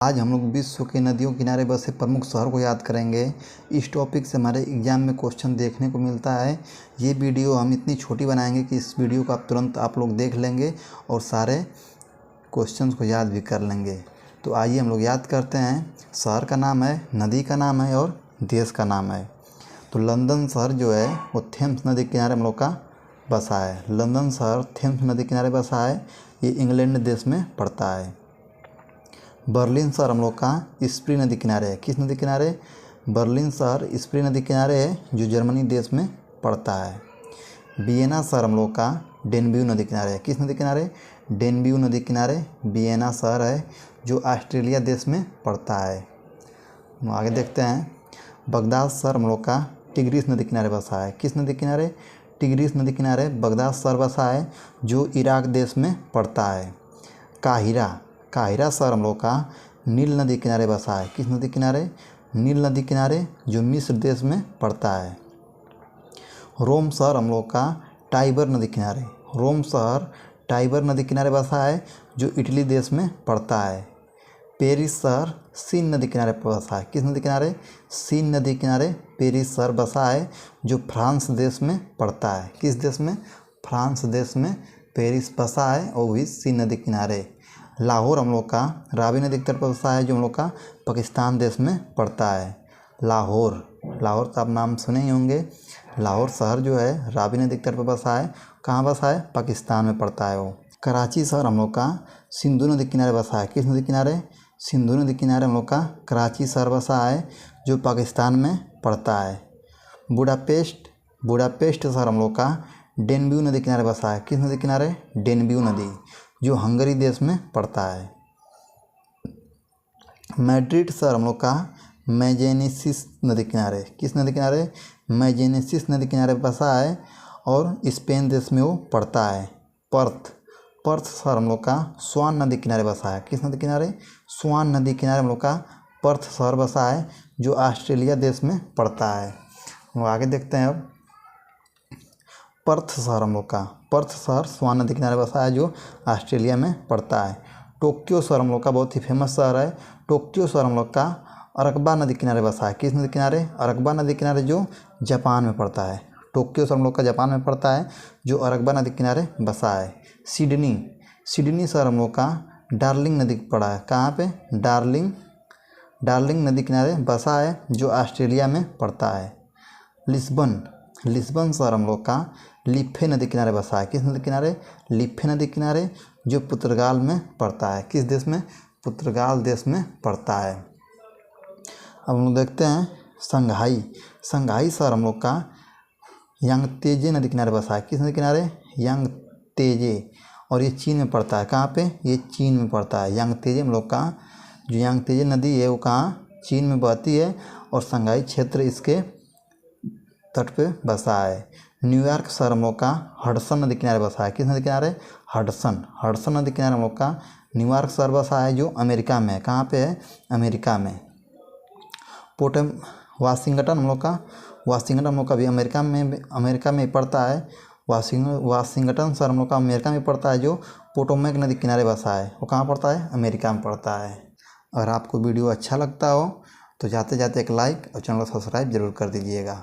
आज हम लोग विश्व के नदियों किनारे बसे प्रमुख शहर को याद करेंगे। इस टॉपिक से हमारे एग्जाम में क्वेश्चन देखने को मिलता है। ये वीडियो हम इतनी छोटी बनाएंगे कि इस वीडियो को तुरंत आप लोग देख लेंगे और सारे क्वेश्चंस को याद भी कर लेंगे। तो आइए हम लोग याद करते हैं। शहर का नाम है, नदी का नाम है और देश का नाम है। तो लंदन शहर जो है वो थेम्स नदी के किनारे हम लोग का बसा है। लंदन शहर थेम्स नदी के किनारे बसा है। ये इंग्लैंड देश में पड़ता है। बर्लिन शहर हम लोग का स्प्री नदी किनारे है। किस नदी किनारे? बर्लिन शहर स्प्री नदी किनारे है, जो जर्मनी देश में पड़ता है। वियना शहर हम लोग का डेनब्यू नदी किनारे है। किस नदी किनारे? डेनब्यू नदी किनारे वियना शहर है, जो ऑस्ट्रेलिया देश में पड़ता है। आगे देखते हैं। बगदाद शहर हम लोग का टिग्रिस नदी किनारे बसा है। किस नदी किनारे? टिग्रिस नदी किनारे बगदाद शहर बसा है, जो इराक देश में पड़ता है। काहिरा शहर हम लोग का नील नदी किनारे बसा है। किस नदी किनारे? नील नदी किनारे, जो मिस्र देश में पड़ता है। रोम शहर हम लोग का टाइबर नदी किनारे। रोम शहर टाइबर नदी किनारे बसा है, जो इटली देश में पड़ता है। पेरिस शहर सीन नदी किनारे पर बसा है। किस नदी किनारे? सीन नदी किनारे पेरिस शहर बसा है, जो फ्रांस देश में पड़ता है। किस देश में? फ्रांस देश में पेरिस बसा है, और भी सीन नदी किनारे। लाहौर हम लोग का रावी नदी के तट पर बसा है, जो हम लोग का पाकिस्तान देश में पड़ता है। लाहौर तो आप नाम सुने ही होंगे। लाहौर शहर जो है रावी नदी के तट पर बसा है। कहाँ बसा है? पाकिस्तान में पड़ता है वो। कराची शहर हम लोग का सिंधु नदी के किनारे बसा है। किस नदी किनारे? सिंधु नदी के किनारे हम लोग का कराची शहर बसा है, जो पाकिस्तान में पड़ता है। बुडापेस्ट शहर हम लोग का डेनब्यू नदी किनारे बसा है। किस नदी किनारे? डेनब्यू नदी, जो हंगरी देश में पड़ता है। मैड्रिड शहर हम लोग का मैजेनेसिस नदी किनारे। किस नदी किनारे? मैजेनेसिस नदी किनारे बसा है, और स्पेन देश में वो पड़ता है। पर्थ शहर हम लोग का स्वान नदी किनारे बसा है। किस नदी किनारे? स्वान नदी किनारे हम लोग का पर्थ शहर बसा है, जो ऑस्ट्रेलिया देश में पड़ता है। वो आगे देखते हैं। अब पर्थ शहर स्वान नदी किनारे बसा है, जो ऑस्ट्रेलिया में पड़ता है। टोक्यो शहर हम लोग का बहुत ही फेमस शहर है। टोक्यो शहर हम लोग का अरकबा नदी किनारे बसा है। किस नदी किनारे? अरकबा नदी किनारे, जो जापान में पड़ता है। टोक्यो शहर हम लोग का जापान में पड़ता है, जो अरकबा नदी किनारे बसा है। सिडनी शहर हम लोग का डार्लिंग नदी पड़ा है। कहाँ पे? डार्लिंग नदी किनारे बसा है, जो ऑस्ट्रेलिया में पड़ता है। लिस्बन शहर हम लोग का लिफ्फे नदी किनारे बसा है। किस नदी किनारे? लिफ्फे नदी किनारे, जो पुर्तगाल में पड़ता है। किस देश में? पुर्तगाल देश में पड़ता है। अब हम लोग देखते हैं संघाई शहर हम लोग का यांगतेजे नदी किनारे बसा है। किस नदी किनारे? यांगतेजे, और ये चीन में पड़ता है। कहाँ पे? ये चीन में पड़ता है। यांगतेजे हम लोग का जो यांगतेजे नदी है वो कहाँ? चीन में बहती है, और संघाई क्षेत्र इसके तट पे बसा है। न्यूयॉर्क शहर हम लोग का हडसन नदी किनारे बसा है। किस नदी किनारे? हडसन नदी किनारे हम लोग का न्यूयॉर्क शहर बसा है, जो अमेरिका में है। कहाँ पे है? अमेरिका में। वाशिंगटन हम लोग का भी अमेरिका में पड़ता है। वाशिंगटन शहर हम लोग का अमेरिका में पड़ता है, जो पोटोमैक नदी किनारे बसा है। वो कहाँ पड़ता है? अमेरिका में पड़ता है। अगर आपको वीडियो अच्छा लगता हो तो जाते जाते एक लाइक और चैनल को सब्सक्राइब जरूर कर दीजिएगा।